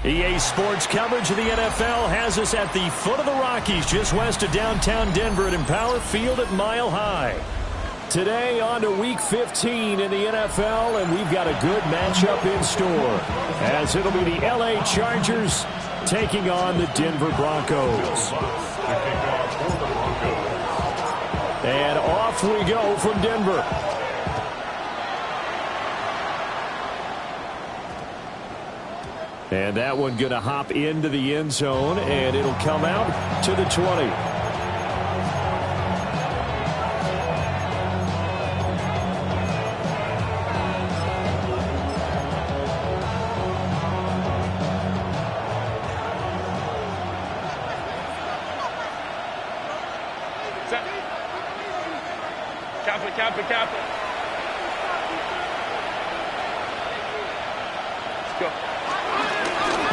EA Sports coverage of the NFL has us at the foot of the Rockies, just west of downtown Denver at Empower Field at Mile High. Today on to Week 15 in the NFL, and we've got a good matchup in store, as it'll be the LA Chargers taking on the Denver Broncos. And off we go from Denver. And that one going to hop into the end zone, and it'll come out to the 20. Cap it. Let's go.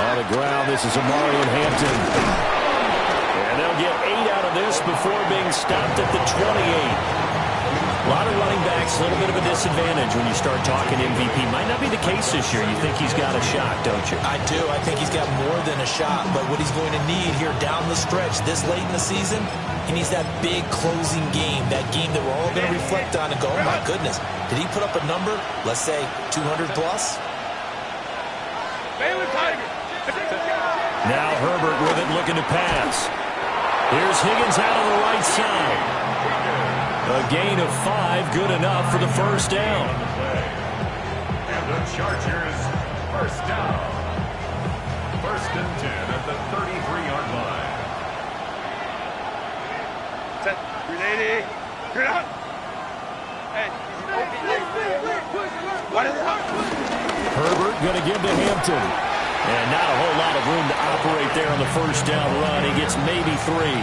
On the ground, this is Amari and Hampton. And they'll get 8 out of this before being stopped at the 28. A lot of running backs, a little bit of a disadvantage when you start talking MVP. Might not be the case this year. You think he's got a shot, don't you? I do. I think he's got more than a shot. But what he's going to need here down the stretch this late in the season, he needs that big closing game, that game that we're all going to reflect on and go, oh, my goodness, did he put up a number, let's say 200 plus? Now Herbert with it, looking to pass. Here's Higgins out on the right side. A gain of 5, good enough for the first down. And the Chargers, first down. First and 10 at the 33-yard line. Set. 380. Get out. Hey. What is up? Herbert going to give to Hampton. And not a whole lot of room to operate there on the first down run. He gets maybe 3.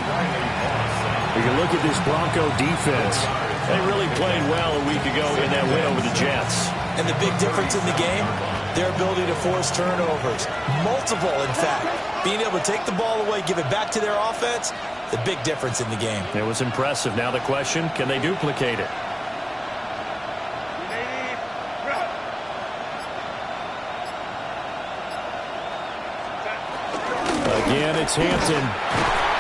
You can look at this Bronco defense. They really played well a week ago in that win over the Jets. And the big difference in the game, their ability to force turnovers. Multiple, in fact. Being able to take the ball away, give it back to their offense, the big difference in the game. It was impressive. Now the question, can they duplicate it? Again, it's Hampton.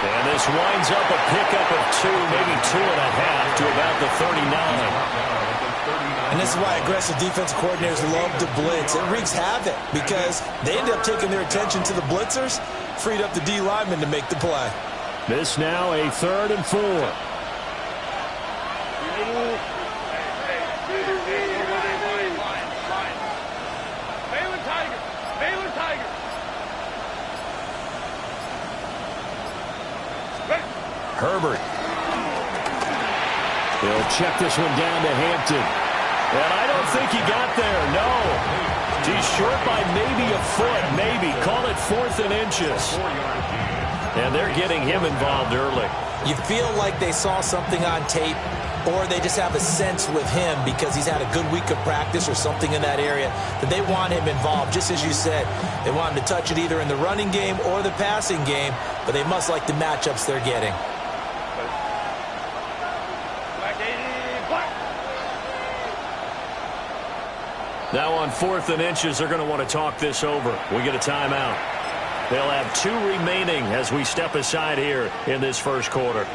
And this winds up a pickup of 2, maybe 2.5 to about the 39. And this is why aggressive defensive coordinators love to blitz. It wreaks havoc because they end up taking their attention to the blitzers, freed up the D lineman to make the play. This now a 3rd and 4. Herbert. He'll check this one down to Hampton. And I don't think he got there, no. He's short by maybe a foot, maybe. Call it 4th and inches. And they're getting him involved early. You feel like they saw something on tape, or they just have a sense with him because he's had a good week of practice or something in that area that they want him involved. Just as you said, they want him to touch it either in the running game or the passing game, but they must like the matchups they're getting. Now on 4th and inches, they're going to want to talk this over. We get a timeout. They'll have 2 remaining as we step aside here in this first quarter.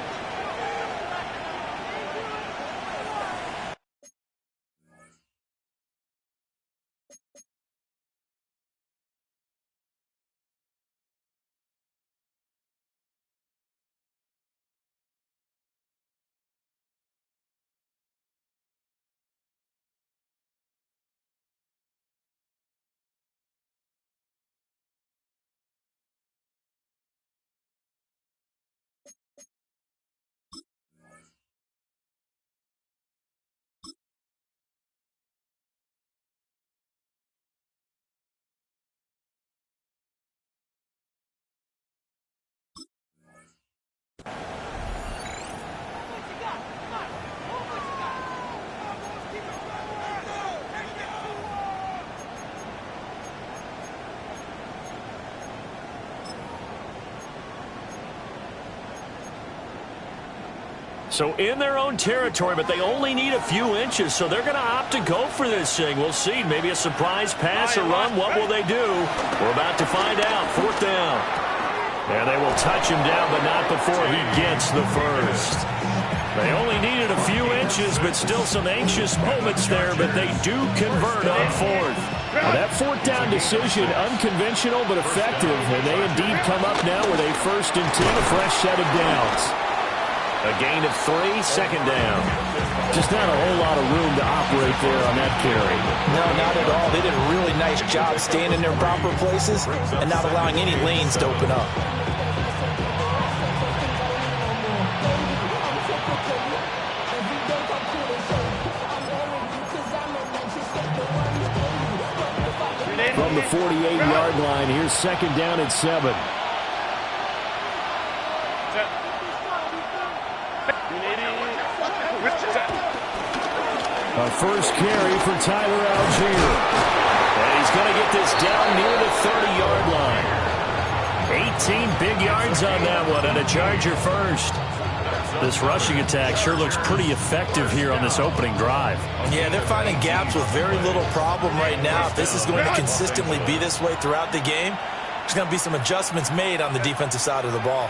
So in their own territory, but they only need a few inches, so they're going to opt to go for this thing. We'll see. Maybe a surprise pass or run. What will they do? We're about to find out. 4th down. And they will touch him down, but not before he gets the first. They only needed a few inches, but still some anxious moments there, but they do convert on 4th. Well, that 4th down decision, unconventional but effective, and they indeed come up now with a 1st and 10, a fresh set of downs. A gain of 3, 2nd down. Just not a whole lot of room to operate there on that carry. No, not at all. They did a really nice job staying in their proper places and not allowing any lanes to open up. From the 48-yard line, here's 2nd down and 7. A first carry for Tyler Algier. And he's going to get this down near the 30-yard line. 18 big yards on that one, and a Charger first. This rushing attack sure looks pretty effective here on this opening drive. Yeah, they're finding gaps with very little problem right now. If this is going to consistently be this way throughout the game, there's going to be some adjustments made on the defensive side of the ball.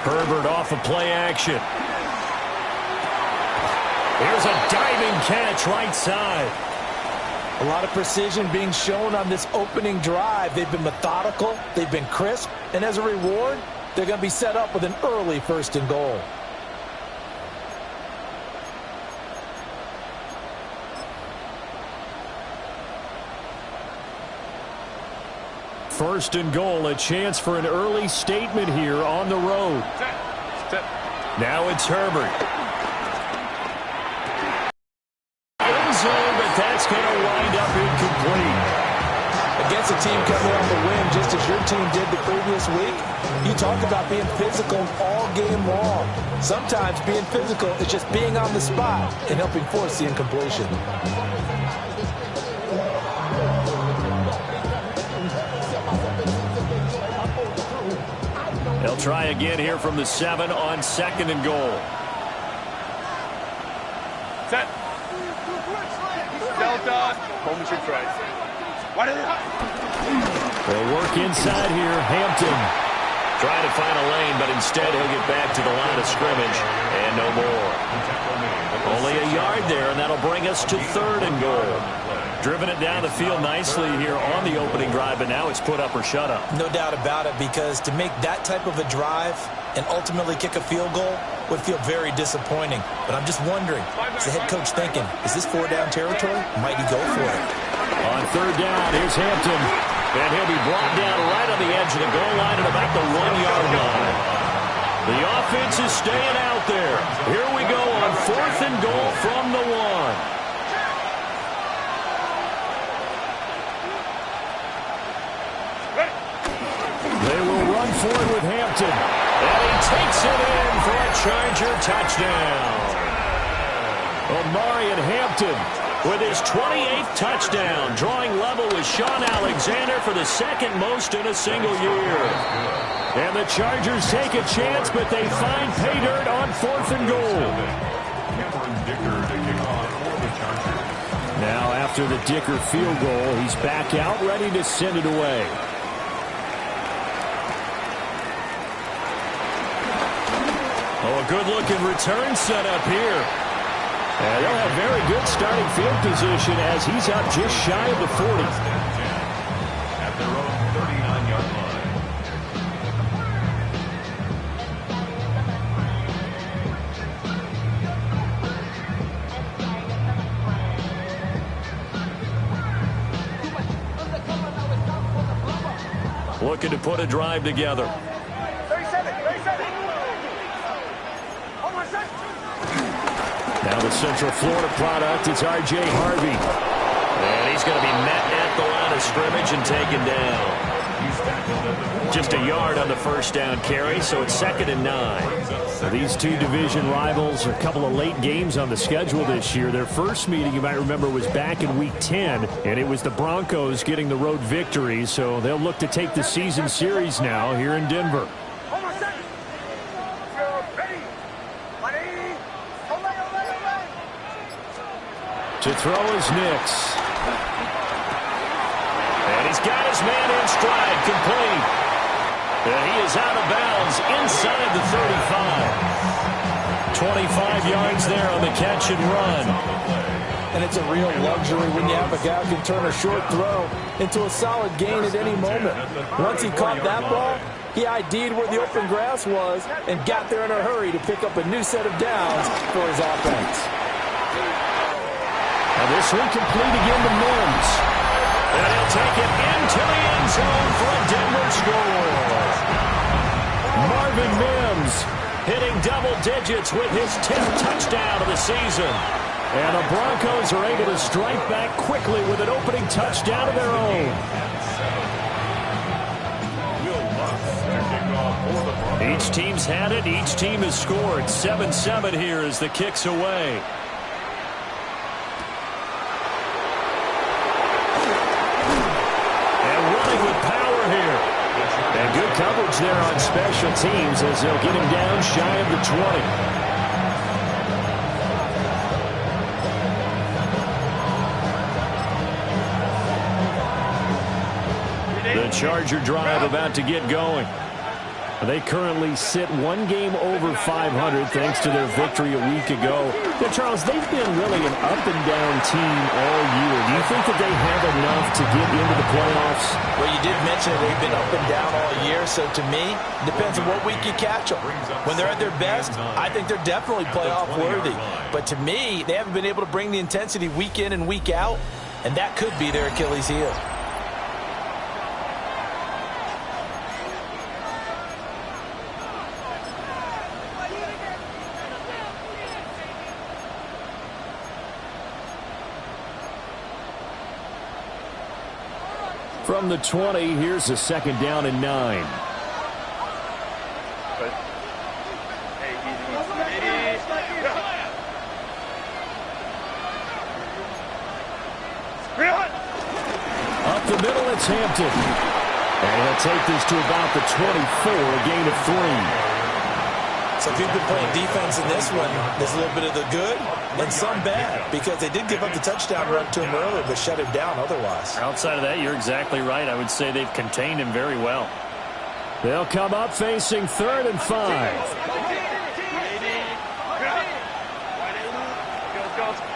Herbert off of play action. There's a diving catch right side. A lot of precision being shown on this opening drive. They've been methodical, they've been crisp, and as a reward, they're going to be set up with an early 1st and goal. First and goal, a chance for an early statement here on the road. Now it's Herbert. End zone, but that's going to wind up incomplete. Against a team coming on the win, just as your team did the previous week, you talk about being physical all game long. Sometimes being physical is just being on the spot and helping force the incompletion. They'll try again here from the 7 on 2nd and goal. Set. Delta. Momentary try. They'll work inside here. Hampton trying to find a lane, but instead he'll get back to the line of scrimmage and no more. Only a yard there, and that'll bring us to 3rd and goal. Driven it down the field nicely here on the opening drive, but now it's put up or shut up. No doubt about it, because to make that type of a drive and ultimately kick a field goal would feel very disappointing. But I'm just wondering, is the head coach thinking, is this 4-down territory? Might he go for it? On 3rd down, here's Hampton. And he'll be brought down right on the edge of the goal line at about the 1-yard line. The offense is staying out there. Here we go on 4th and goal from the 1. They will run forward with Hampton. And he takes it in for a Charger touchdown. Omarion Hampton with his 28th touchdown, drawing level with Sean Alexander for the 2nd most in a single year. And the Chargers take a chance, but they find pay dirt on 4th and goal. Now after the Dicker field goal, he's back out ready to send it away. Oh, a good-looking return set up here. And they'll have very good starting field position as he's up just shy of the 40. At their own 39-yard line. Looking to put a drive together. Now the Central Florida product, it's R.J. Harvey. And he's going to be met at the line of scrimmage and taken down. Just a yard on the first down carry, so it's 2nd and 9. These two division rivals, a couple of late games on the schedule this year. Their first meeting, you might remember, was back in Week 10, and it was the Broncos getting the road victory, so they'll look to take the season series now here in Denver. To throw is Nix. And he's got his man in stride, complete. And he is out of bounds inside the 35. 25 yards there on the catch and run. And it's a real luxury when you have a guy who can turn a short throw into a solid gain at any moment. Once he caught that ball, he ID'd where the open grass was and got there in a hurry to pick up a new set of downs for his offense. And this one complete again to Mims. And he'll take it into the end zone for a Denver score. Marvin Mims hitting double digits with his 10th touchdown of the season. And the Broncos are able to strike back quickly with an opening touchdown of their own. Each team's had it. Each team has scored. 7-7 here as the kick's away. And good coverage there on special teams as they'll get him down shy of the 20. The Charger drive about to get going. They currently sit one game over 500 thanks to their victory a week ago. Now, Charles, they've been really an up-and-down team all year. Do you think that they have enough to get into the playoffs? Well, you did mention they've been up and down all year, so to me, it depends on what week you catch them. When they're at their best, I think they're definitely playoff-worthy. But to me, they haven't been able to bring the intensity week in and week out, and that could be their Achilles heel. From the 20, here's a 2nd down and 9. Up the middle, it's Hampton. And he'll take this to about the 24, a gain of 3. So if you've been playing defense in this one, there's a little bit of the good and some bad, because they did give up the touchdown run to him earlier, but shut him down otherwise. Outside of that, you're exactly right. I would say they've contained him very well. They'll come up facing 3rd and 5.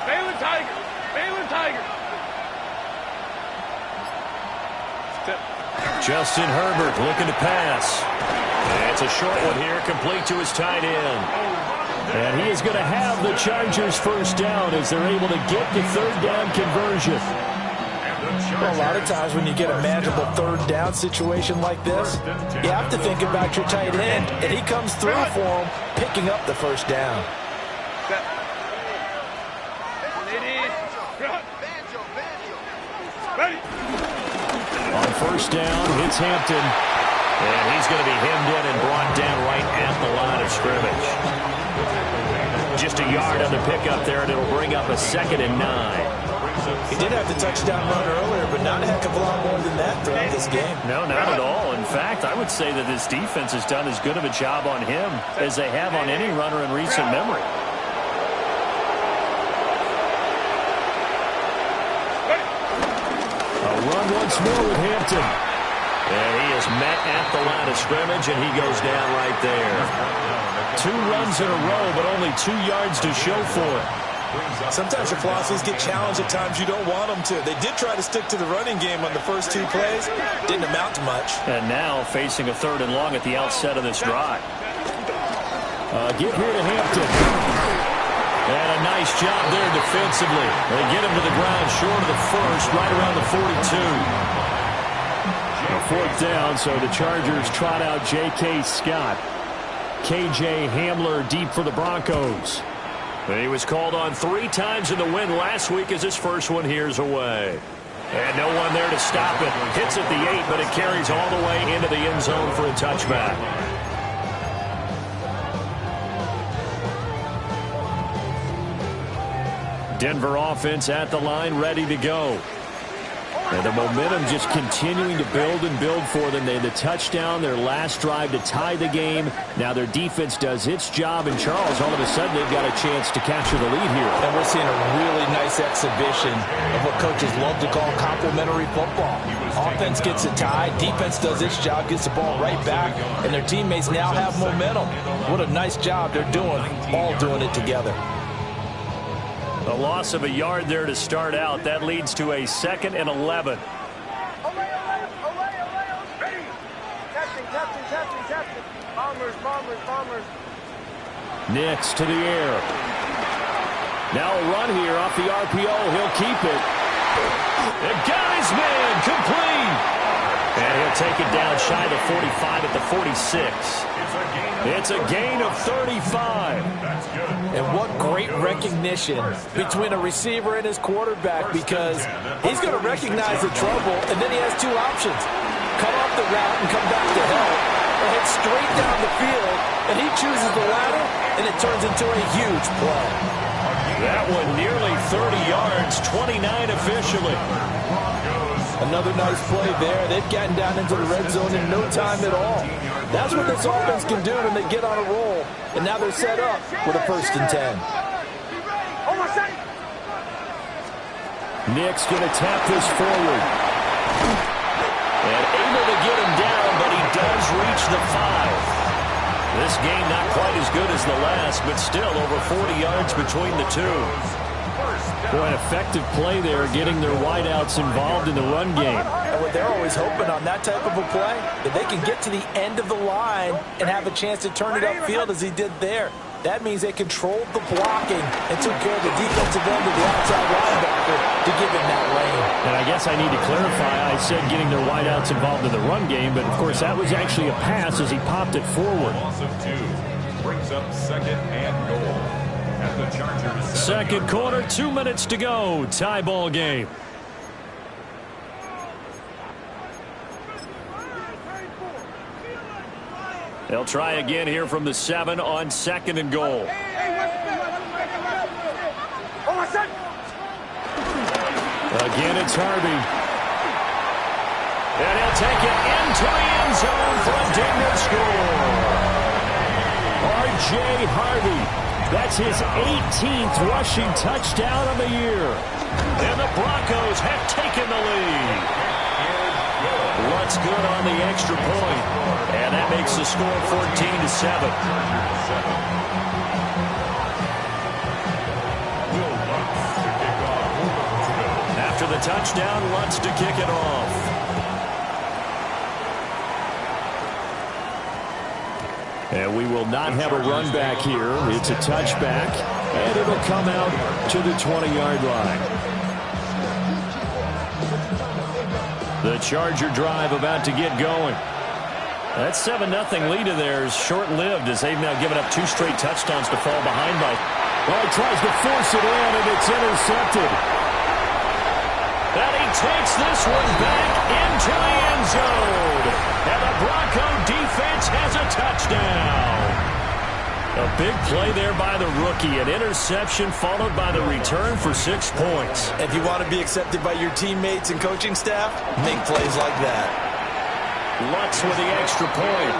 Balin Tiger! Balin Tiger! Justin Herbert looking to pass. And it's a short one here, complete to his tight end. And he is going to have the Chargers first down as they're able to get the 3rd down conversion. Well, a lot of times when you get a manageable 3rd down situation like this, you have to think about your tight end, and he comes through for him, picking up the first down. On first down, it's Hampton. And he's going to be hemmed in and brought down right at the line of scrimmage. Just a yard on the pickup there, and it'll bring up a 2nd and 9. He did have the touchdown run earlier, but not a heck of a lot more than that throughout this game. No, not at all. In fact, I would say that this defense has done as good of a job on him as they have on any runner in recent memory. A run once more with Hampton. And he is met at the line of scrimmage, and he goes down right there. 2 runs in a row, but only 2 yards to show for it. Sometimes your philosophies get challenged at times you don't want them to. They did try to stick to the running game on the first 2 plays. Didn't amount to much. And now facing a 3rd and long at the outset of this drive. Get here to Hampton. And a nice job there defensively. They get him to the ground short of the first, right around the 42. 4th down, so the Chargers trot out J.K. Scott. K.J. Hamler deep for the Broncos. He was called on 3 times in the win last week as his first one here's away. And no one there to stop it. Hits at the 8, but it carries all the way into the end zone for a touchback. Denver offense at the line, ready to go. And the momentum just continuing to build and build for them. They had the touchdown, their last drive to tie the game. Now their defense does its job, and Charles, all of a sudden, they've got a chance to capture the lead here. And we're seeing a really nice exhibition of what coaches love to call complementary football. Offense gets a tie, defense does its job, gets the ball right back, and their teammates now have momentum. What a nice job they're doing, all doing it together. A loss of a yard there to start out. That leads to a 2nd and 11. Nix to the air. Now a run here off the RPO. He'll keep it. The guy's man complete. And he'll take it down shy of the 45 at the 46. It's a gain of 35. And what great recognition between a receiver and his quarterback, because he's going to recognize the trouble, and then he has two options. Cut off the route and come back to help, or head straight down the field, and he chooses the latter, and it turns into a huge play. That one nearly 30 yards, 29 officially. Another nice play there. They've gotten down into the red zone in no time at all. That's what this offense can do when they get on a roll. And now they're set up with a 1st and 10. Nick's going to tap this forward. And able to get him down, but he does reach the 5. This game not quite as good as the last, but still over 40 yards between the two. Boy, an effective play there, getting their wideouts involved in the run game. And what they're always hoping on that type of a play, that they can get to the end of the line and have a chance to turn it upfield as he did there. That means they controlled the blocking and took care of the defensive end of the outside linebacker to give him that lane. And I guess I need to clarify, I said getting their wideouts involved in the run game, but of course that was actually a pass as he popped it forward. Loss of 2 brings up 2nd and goal. At the Chargers. Second quarter, 2 minutes to go. Tie ball game. They'll try again here from the 7 on 2nd and goal. Again, it's Harvey. And he'll take it into the end zone for a dignity score. R.J. Harvey. That's his 18th rushing touchdown of the year. And the Broncos have taken the lead. Lutz good on the extra point. And that makes the score 14-7. After the touchdown, Lutz to kick it off. And we will not have a run back here. It's a touchback, and it'll come out to the 20-yard line. The Charger drive about to get going. That 7-0 lead of theirs short-lived as they've now given up 2 straight touchdowns to fall behind by. Well, he tries to force it in, and it's intercepted. And he takes this one back into the end zone. And the Bronco defense has a touchdown. A big play there by the rookie. An interception followed by the return for 6 points. If you want to be accepted by your teammates and coaching staff, make plays like that. Lutz with the extra point.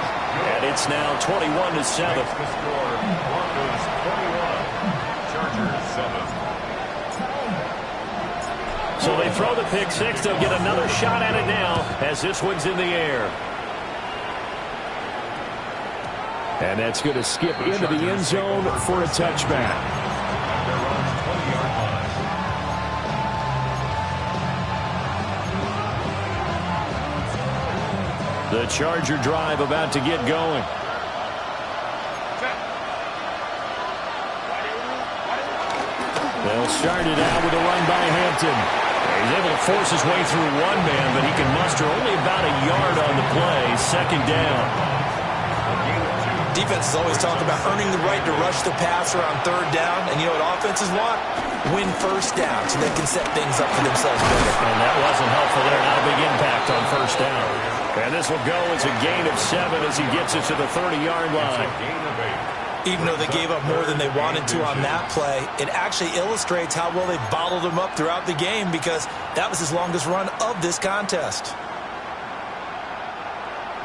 And it's now 21-7. Broncos 21, Chargers 7. So they throw the pick 6. They'll get another shot at it now as this one's in the air. And that's going to skip into the end zone for a touchback. The Charger drive about to get going. They'll start it out with a run by Hampton. He's able to force his way through one man, but he can muster only about a yard on the play. 2nd down. Defenses always talk about earning the right to rush the passer on 3rd down, and you know what offenses want? win first down so they can set things up for themselves better. And that wasn't helpful there. Not a big impact on first down. And this will go as a gain of 7 as he gets it to the 30-yard line. Even though they gave up more than they wanted to on that play, it actually illustrates how well they bottled him up throughout the game because that was his longest run of this contest.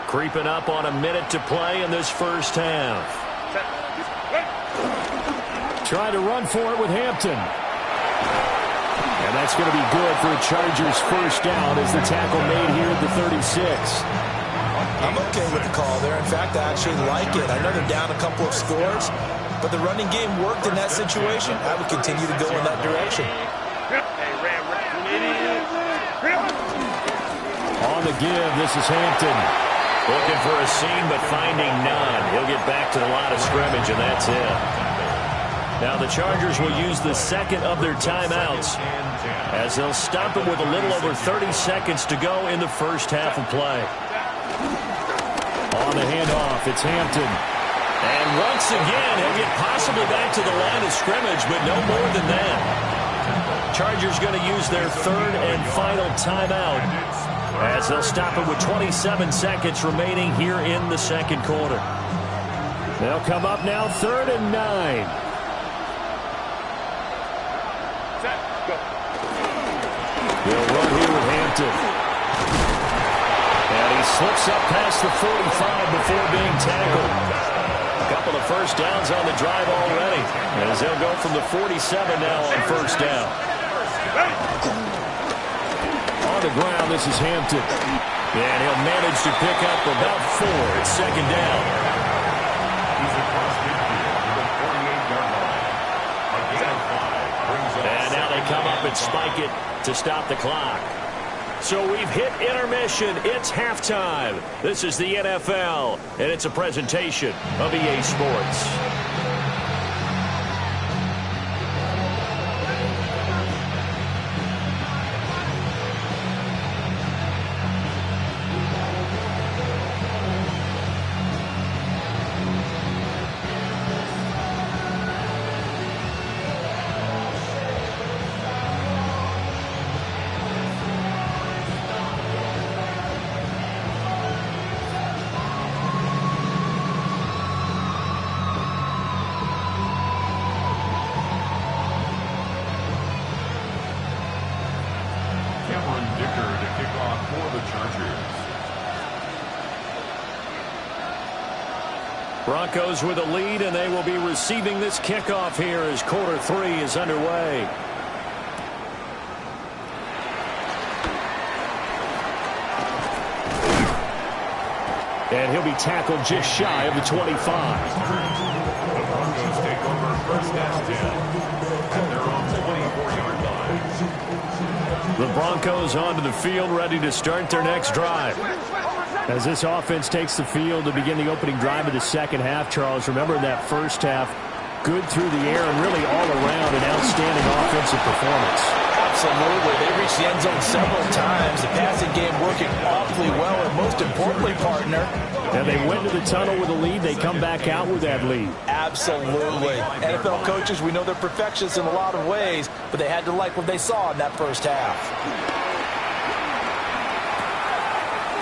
Creeping up on a minute to play in this first half. Trying to run for it with Hampton. And that's going to be good for a Chargers first down as the tackle made here at the 36. I'm okay with the call there. In fact, I actually like it. I know they're down a couple of scores, but the running game worked in that situation. I would continue to go in that direction. On the give, this is Hampton. Looking for a seam, but finding none. He'll get back to the line of scrimmage, and that's it. Now the Chargers will use the second of their timeouts as they'll stop it with a little over 30 seconds to go in the first half of play. On the handoff, it's Hampton. And once again, he'll get possibly back to the line of scrimmage, but no more than that. Chargers going to use their third and final timeout as they'll stop it with 27 seconds remaining here in the second quarter. They'll come up now 3rd and 9. They'll run here with Hampton. And he slips up past the 45 before being tackled. A couple of first downs on the drive already, as they'll go from the 47 now on first down. On the ground, this is Hampton. And he'll manage to pick up about 4 at second down. He's across midfield to the 48-yard line. A gain of 5 brings up. And now they come up and spike it to stop the clock. So we've hit intermission. It's halftime. This is the NFL, and it's a presentation of EA Sports. Broncos with a lead, and they will be receiving this kickoff here as quarter 3 is underway. And he'll be tackled just shy of the 25. The Broncos take over first and 10 at their own 24-yard line. The Broncos onto the field, ready to start their next drive. As this offense takes the field to begin the opening drive of the second half, Charles, remember in that first half, good through the air and really all around an outstanding offensive performance. Absolutely. They reached the end zone several times. The passing game working awfully well, and most importantly, partner. And they went to the tunnel with a lead. They come back out with that lead. Absolutely. NFL coaches, we know they're perfectionists in a lot of ways, but they had to like what they saw in that first half.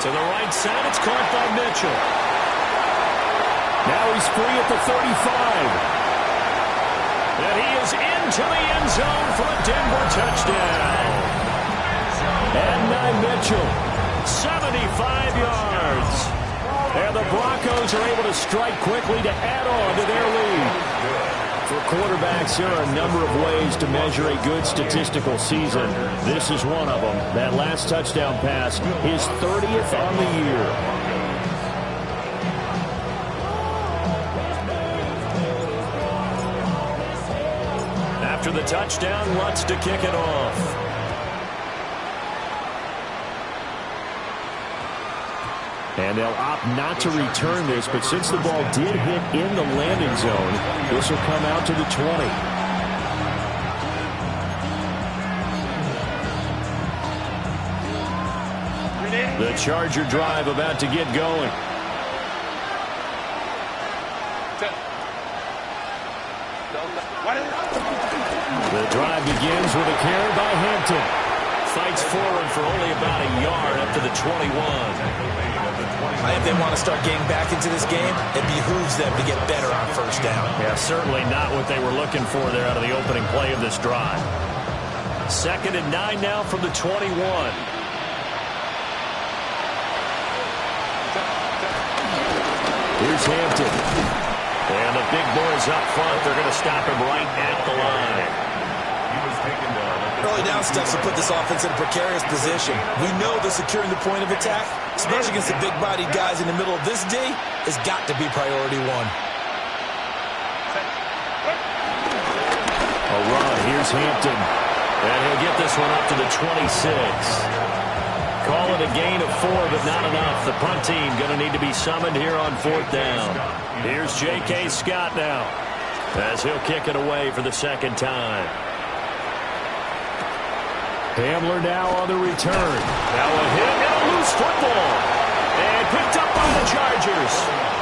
To the right side, it's caught by Mitchell. Now he's free at the 35. And he is into the end zone for a Denver touchdown. And now Mitchell, 75 yards. And the Broncos are able to strike quickly to add on to their lead. For quarterbacks, there are a number of ways to measure a good statistical season. This is one of them. That last touchdown pass, his 30th on the year. After the touchdown, Lutz to kick it off. And they'll opt not to return this, but since the ball did hit in the landing zone, this will come out to the 20. The Charger drive about to get going. The drive begins with a carry by Hampton. Fights forward for only about a yard up to the 21. I think they want to start getting back into this game. It behooves them to get better on first down. Yeah, certainly not what they were looking for there out of the opening play of this drive. 2nd and 9 now from the 21. Here's Hampton. And the big boys up front, they're going to stop him right at the line. He was taken down. Early down steps will put this offense in a precarious position. We know that securing the point of attack, especially against the big-bodied guys in the middle of this D, has got to be priority one. A run. Here's Hampton. And he'll get this one up to the 26. Call it a gain of 4, but not enough. The punt team going to need to be summoned here on 4th down. Here's J.K. Scott now, as he'll kick it away for the 2nd time. Hamler now on the return. Now a hit and a loose football. And picked up by the Chargers.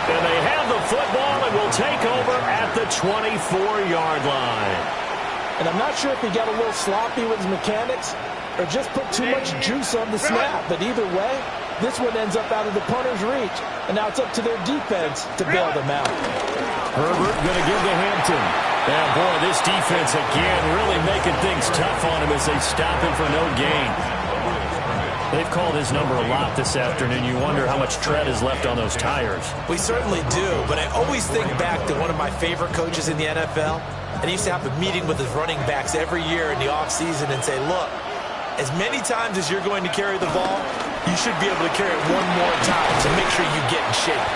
And they have the football and will take over at the 24-yard line. And I'm not sure if he got a little sloppy with his mechanics or just put too much juice on the snap. But either way, this one ends up out of the punter's reach. And now it's up to their defense to bail them out. Herbert going to give to Hampton. Yeah, boy, this defense again really making things tough on him as they stop him for no gain. They've called his number a lot this afternoon. You wonder how much tread is left on those tires. We certainly do, but I always think back to one of my favorite coaches in the NFL. And he used to have a meeting with his running backs every year in the offseason and say, look, as many times as you're going to carry the ball, you should be able to carry it one more time to make sure you get in shape.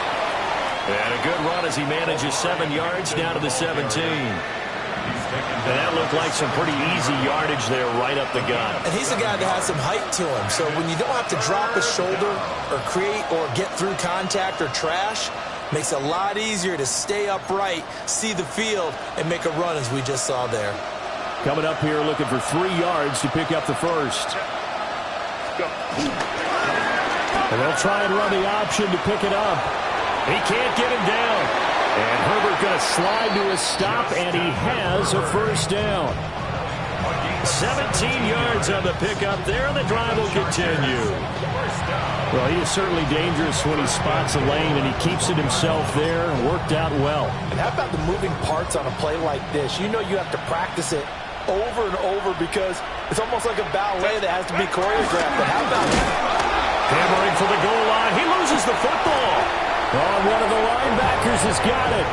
And a good run as he manages 7 yards down to the 17. And that looked like some pretty easy yardage there right up the gut. And he's a guy that has some height to him. So when you don't have to drop a shoulder or create or get through contact or trash, makes it a lot easier to stay upright, see the field, and make a run as we just saw there. Coming up here looking for 3 yards to pick up the first. And they'll try and run the option to pick it up. He can't get him down. And Herbert going to slide to a stop, and he has a first down. 17 yards on the pickup there, and the drive will continue. Well, he is certainly dangerous when he spots a lane, and he keeps it himself there. Worked out well. And how about the moving parts on a play like this? You know you have to practice it over and over because it's almost like a ballet that has to be choreographed. But how about it? Hammering for the goal line. He loses the football. Oh, one of the linebackers has got it.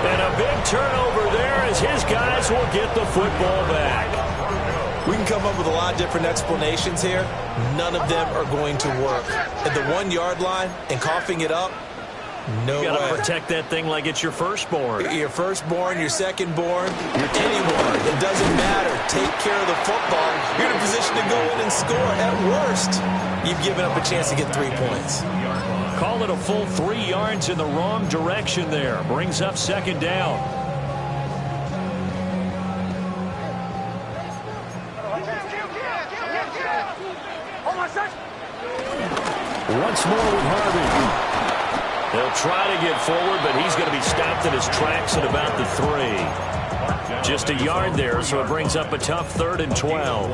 And a big turnover there as his guys will get the football back. We can come up with a lot of different explanations here. None of them are going to work. At the 1-yard line and coughing it up, no way. You got to protect that thing like it's your firstborn. Your firstborn, your secondborn, anyone. It doesn't matter. Take care of the football. You're in a position to go in and score. At worst, you've given up a chance to get 3 points. Call it a full 3 yards in the wrong direction there. Brings up 2nd down. Once more with Harvey. They'll try to get forward, but he's going to be stopped in his tracks at about the 3. Just a yard there, so it brings up a tough 3rd and 12.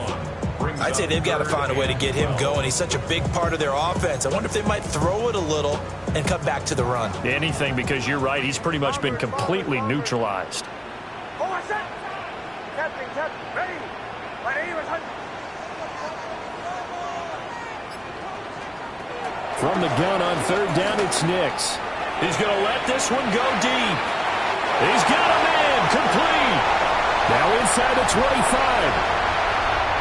I'd say they've got to find a way to get him going. He's such a big part of their offense. I wonder if they might throw it a little and come back to the run. Anything, because you're right. He's pretty much been completely neutralized. From the gun on 3rd down, it's Nix. He's going to let this one go deep. He's got a man complete. Now inside the 25.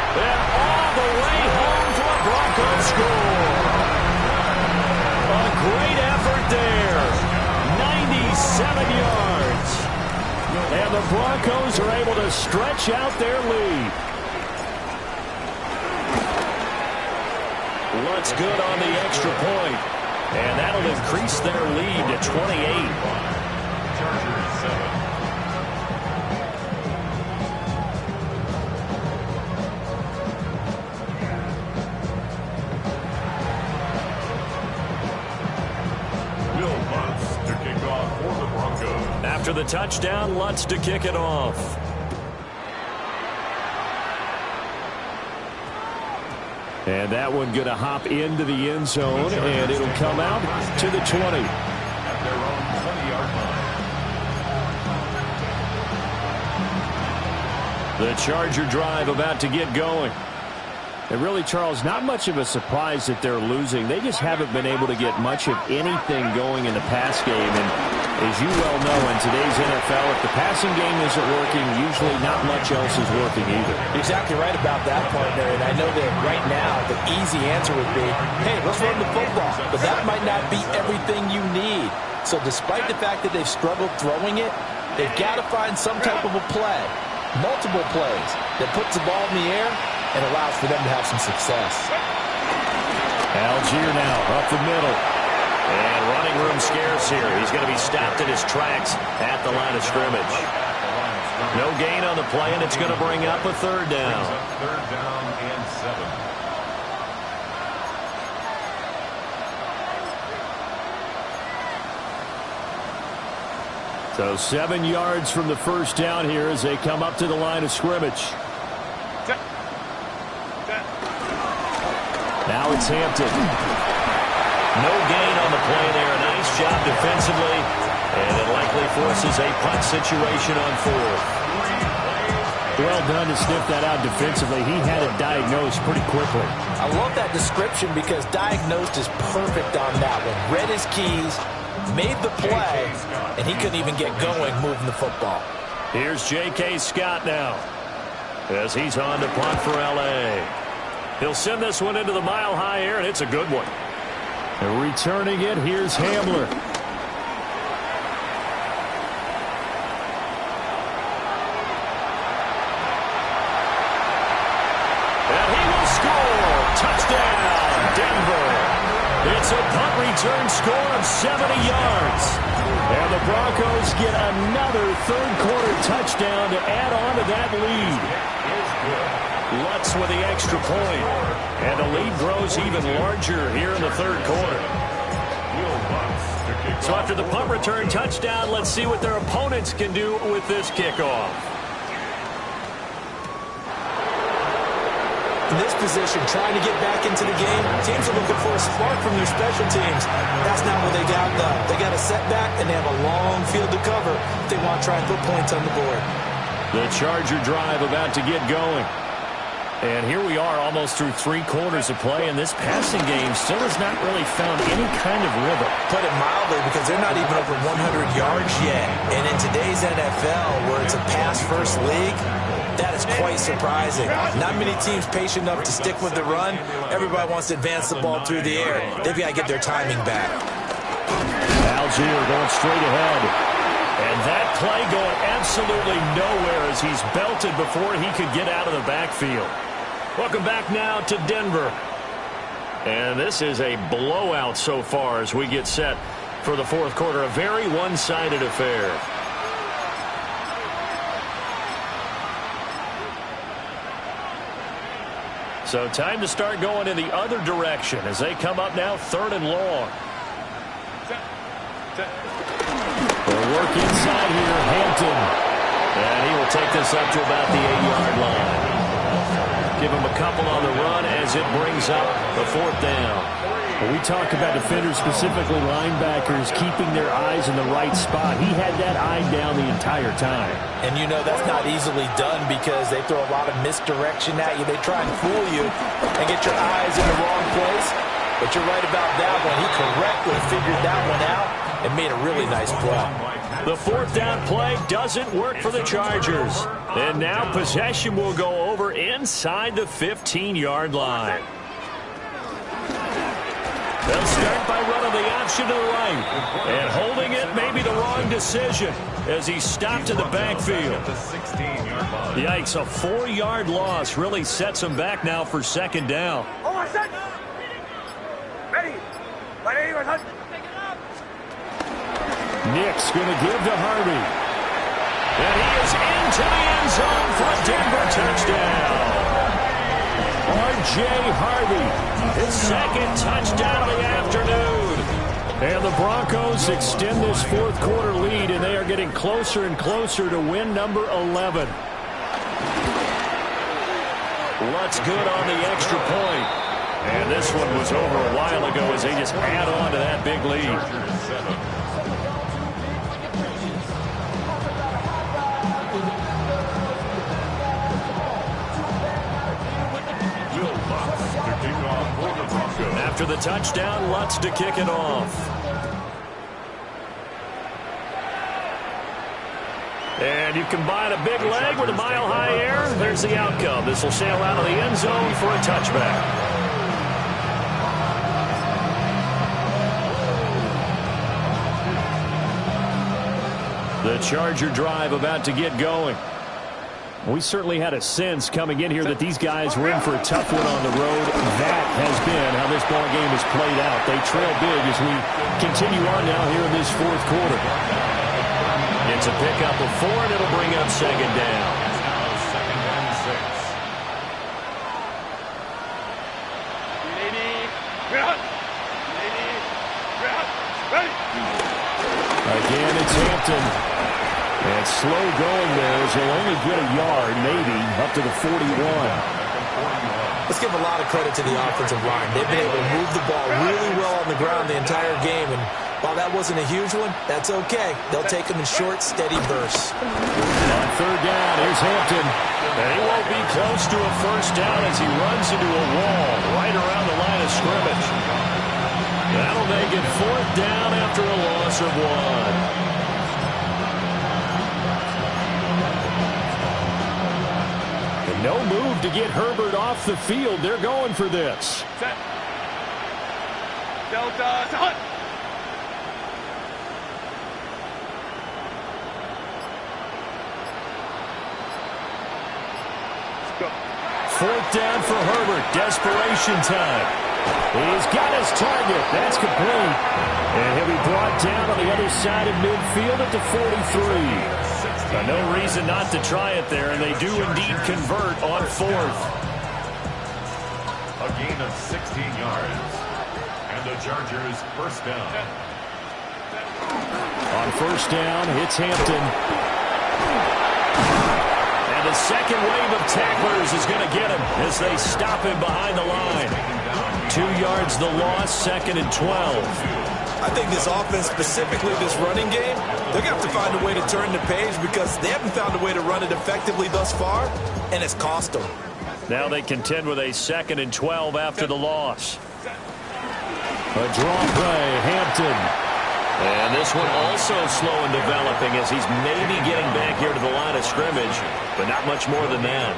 And all the way home for a Broncos score. A great effort there. 97 yards. And the Broncos are able to stretch out their lead. Looks good on the extra point. And that'll increase their lead to 28. Chargers 7. After the touchdown, Lutz to kick it off. And that one going to hop into the end zone, and it'll come out to the 20. At their own 20-yard line. The Charger drive about to get going. And really, Charles, not much of a surprise that they're losing. They just haven't been able to get much of anything going in the pass game. And as you well know, in today's NFL, if the passing game isn't working, usually not much else is working either. You're exactly right about that, partner. And I know that right now the easy answer would be, hey, let's run the football. But that might not be everything you need. So despite the fact that they've struggled throwing it, they've got to find some type of a play, multiple plays, that puts the ball in the air and allows for them to have some success. Algier now up the middle. And running room scarce here. He's going to be stopped in his tracks at the line of scrimmage. No gain on the play, and it's going to bring up a third down. Third down and 7. So 7 yards from the first down here as they come up to the line of scrimmage. Now it's Hampton. No gain on the play there. A nice job defensively. And it likely forces a punt situation on fourth. Well done to sniff that out defensively. He had it diagnosed pretty quickly. I love that description because diagnosed is perfect on that one. Read his keys, made the play, and he couldn't even get going moving the football. Here's J.K. Scott now as he's on to punt for L.A. He'll send this one into the mile-high air, and it's a good one. And returning it, here's Hamler. And he will score. Touchdown, Denver. It's a punt return score of 70 yards. And the Broncos get another third-quarter touchdown to add on to that lead. Lutz with the extra point. And the lead grows even larger here in the third quarter. So after the punt return touchdown, let's see what their opponents can do with this kickoff. In this position, trying to get back into the game, teams are looking for a spark from their special teams. That's not what they got, though. They got a setback, and they have a long field to cover if they want to try and put points on the board. The Charger drive about to get going. And here we are almost through 3 quarters of play, and this passing game still has not really found any kind of rhythm. Put it mildly, because they're not even over 100 yards yet. And in today's NFL, where it's a pass-first league, that is quite surprising. Not many teams patient enough to stick with the run. Everybody wants to advance the ball through the air. They've got to get their timing back. Algier going straight ahead. And that play going absolutely nowhere as he's belted before he could get out of the backfield. Welcome back now to Denver. And this is a blowout so far as we get set for the fourth quarter. A very one-sided affair. So time to start going in the other direction as they come up now 3rd and long. They'll work inside here, Hampton. And he will take this up to about the 8-yard line. Give him a couple on the run as it brings up the 4th down. When we talk about defenders, specifically linebackers, keeping their eyes in the right spot, he had that eye down the entire time. And you know that's not easily done because they throw a lot of misdirection at you. They try and fool you and get your eyes in the wrong place. But you're right about that one. He correctly figured that one out and made a really nice play. The 4th down play doesn't work for the Chargers. And now possession will go over inside the 15-yard line. They'll start by running the option to the right. And holding it may be the wrong decision as he's stopped in the backfield. Yikes, a 4-yard loss really sets him back now for 2nd down. Nick's going to give to Harvey. And he is into the end zone for a Denver touchdown. R.J. Harvey, his 2nd touchdown of the afternoon. And the Broncos extend this 4th quarter lead, and they are getting closer and closer to win number 11. Lutz good on the extra point. And this one was over a while ago as they just add on to that big lead. After the touchdown, Lutz to kick it off. And you combine a big leg with a mile-high air, there's the outcome. This will sail out of the end zone for a touchback. The Charger drive about to get going. We certainly had a sense coming in here that these guys were in for a tough one on the road. That has been how this ball game has played out. They trail big as we continue on now here in this fourth quarter. It's a pickup of 4, and it'll bring up second down. Second and 6. Again, it's Hampton. And slow going there as he'll only get a yard, maybe, up to the 41. Let's give a lot of credit to the offensive line. They've been able to move the ball really well on the ground the entire game. And while that wasn't a huge one, that's okay. They'll take them in short, steady bursts. On third down, here's Hampton. And he won't be close to a first down as he runs into a wall right around the line of scrimmage. That'll make it fourth down after a loss of 1. No move to get Herbert off the field. They're going for this. Set. Delta, hut. Fourth down for Herbert. Desperation time. He's got his target. That's complete. And he'll be brought down on the other side of midfield at the 43. No reason not to try it there, and they do indeed convert on fourth. A gain of 16 yards. And the Chargers first down. On first down, it's Hampton. And the second wave of tacklers is going to get him as they stop him behind the line. 2 yards the loss, second and 12. I think this offense, specifically this running game, they're going to have to find a way to turn the page because they haven't found a way to run it effectively thus far, and it's cost them. Now they contend with a second and 12 after the loss. A draw play, Hampton. And this one also slow in developing as he's maybe getting back here to the line of scrimmage, but not much more than that.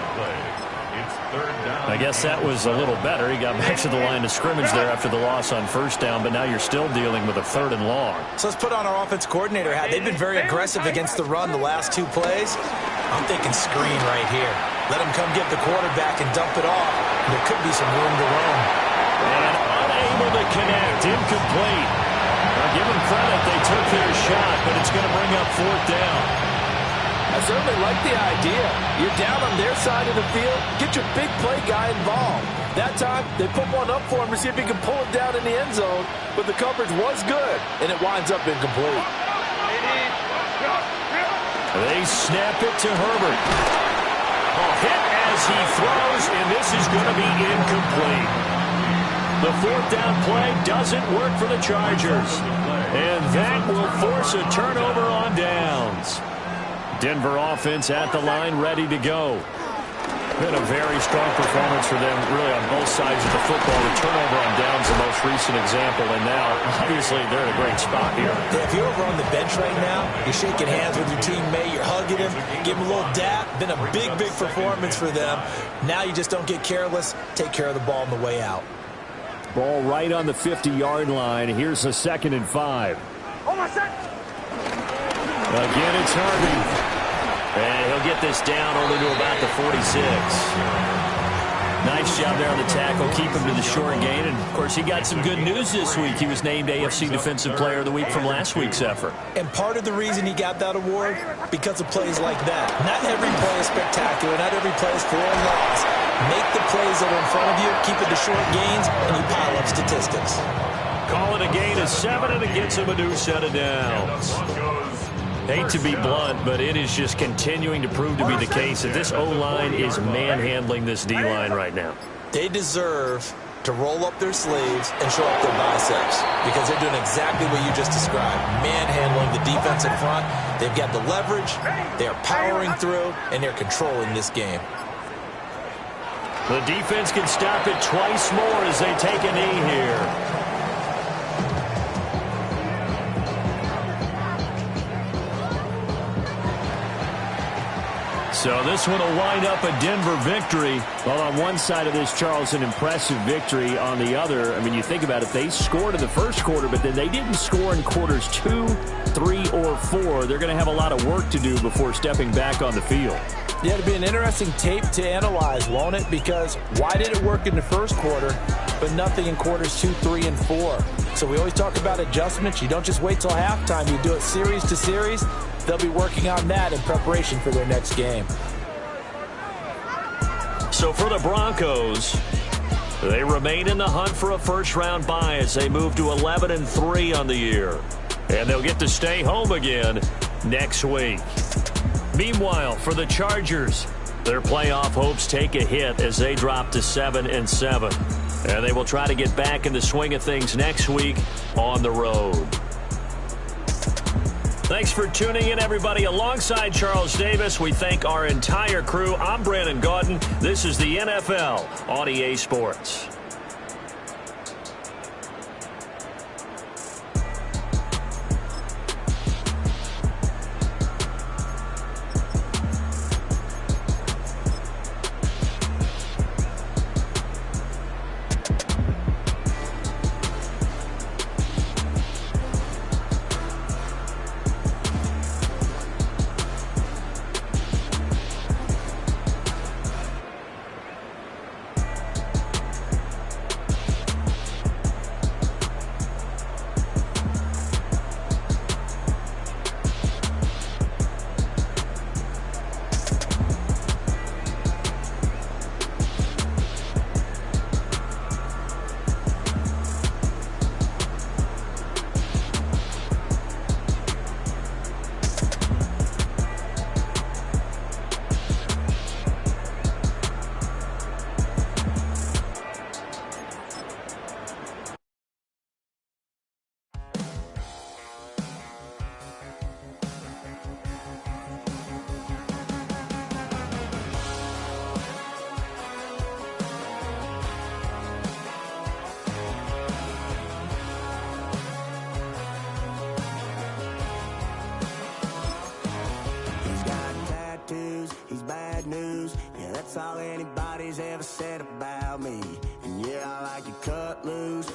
I guess that was a little better. He got back to the line of scrimmage there after the loss on first down, but now you're still dealing with a third and long. So let's put on our offense coordinator hat. They've been very aggressive against the run the last 2 plays. I'm thinking screen right here. Let him come get the quarterback and dump it off. There could be some room to roam. And unable to connect, incomplete. Now give them credit, they took their shot, but it's going to bring up fourth down. I certainly like the idea. You're down on their side of the field. Get your big play guy involved. That time, they put one up for him to see if he can pull it down in the end zone. But the coverage was good, and it winds up incomplete. They snap it to Herbert. A hit as he throws, and this is going to be incomplete. The fourth down play doesn't work for the Chargers. And that will force a turnover on downs. Denver offense at the line, ready to go. Been a very strong performance for them, really, on both sides of the football. The turnover on downs, the most recent example, and now, obviously, they're in a great spot here. Yeah, if you're over on the bench right now, you're shaking hands with your teammate, you're hugging him, give him a little dap. Been a big, big performance for them. Now you just don't get careless. Take care of the ball on the way out. Ball right on the 50-yard line. Here's a second and 5. Again, it's Harvey. And he'll get this down only to about the 46. Nice job there on the tackle. Keep him to the short gain. And, of course, he got some good news this week. He was named AFC Defensive Player of the Week from last week's effort. And part of the reason he got that award, because of plays like that. Not every play is spectacular. Not every play is for a loss. Make the plays that are in front of you, keep it to short gains, and you pile up statistics. Call it a gain of 7, and it gets him a new set of downs. Hate to be blunt, but it is just continuing to prove to be the case that this O-line is manhandling this D-line right now. They deserve to roll up their sleeves and show up their biceps because they're doing exactly what you just described. Manhandling the defense in front. They've got the leverage, they're powering through, and they're controlling this game. The defense can stop it twice more as they take a knee here. So this one will wind up a Denver victory. Well, on one side of this, Charles, an impressive victory. On the other, I mean, you think about it, they scored in the first quarter, but then they didn't score in quarters 2, 3, or 4. They're going to have a lot of work to do before stepping back on the field. Yeah, it'll be an interesting tape to analyze, won't it? Because why did it work in the first quarter, but nothing in quarters 2, 3, and 4? So we always talk about adjustments. You don't just wait till halftime. You do it series to series. They'll be working on that in preparation for their next game. So for the Broncos, they remain in the hunt for a first-round bye as they move to 11-3 on the year. And they'll get to stay home again next week. Meanwhile, for the Chargers, their playoff hopes take a hit as they drop to 7-7. And they will try to get back in the swing of things next week on the road. Thanks for tuning in, everybody. Alongside Charles Davis, we thank our entire crew. I'm Brandon Gaudin. This is the NFL on EA Sports. That's all anybody's ever said about me. And yeah, I like you cut loose,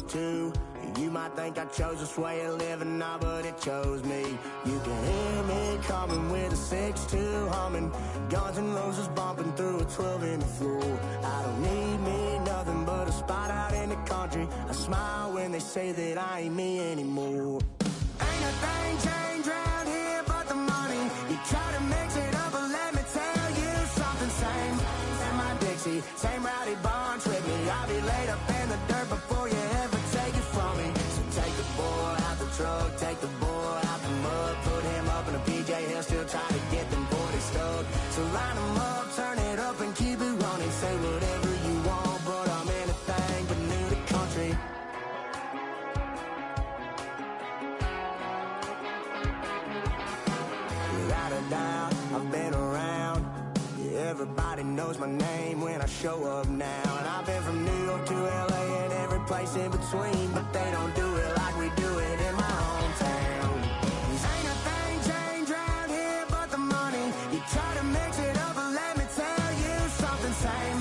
too. You might think I chose this way of living now, but it chose me. You can hear me coming with a 6-2 humming, Guns N' Roses bumping through a 12 in the floor. I don't need me nothing but a spot out in the country. I smile when they say that I ain't me anymore. Ain't a thing changed around here but the money. You try to mix it up, but let me tell you something. Same in my Dixie, same rowdy bunch with me. I'll be laid up in the dirt before you ever take it from me. So take the boy out the truck, take the boy out the mud, put him up in a PJ, he'll still try to get them 40 stuck. So line him up, turn it up and keep it running. Say whatever you want, but I'm anything but new to country. Without a doubt, I've been around. Yeah, everybody knows my name when I show up now. And I've been from New York to LA and every place in between, but they don't do it like we do it in my hometown. Ain't a thing changed around here but the money. You try to mix it up, but let me tell you something. Same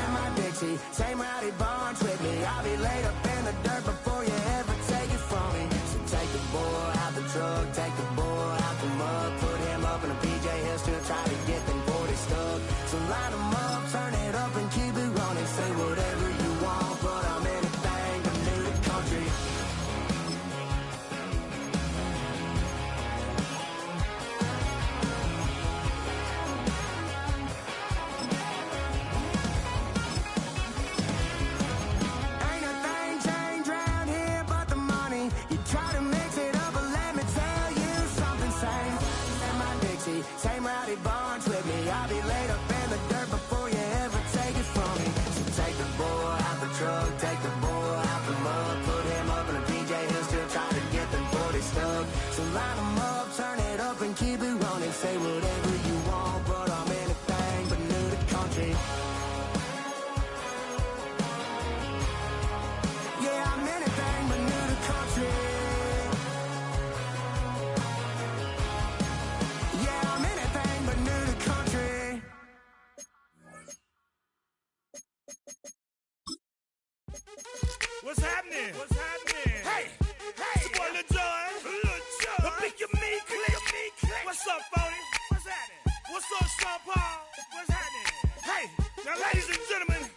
in my Dixie, same rowdy bunch with me. I'll be laid up in the dirt before you ever take it from me. So take the boy out the truck, take the boy out the mud, put him up in a PJ, he'll still try to get them 40 stuck. So line him up, turn it up and keep it running. Say whatever you want, but I'm anything but new to country. Ain't a thing happening? What's happening? Hey, it's your boy Lil Jon. The Pick Your Me Click. What's up, 40? What's happening? What's up, Sean Paul? What's happening? Hey, now ladies and gentlemen,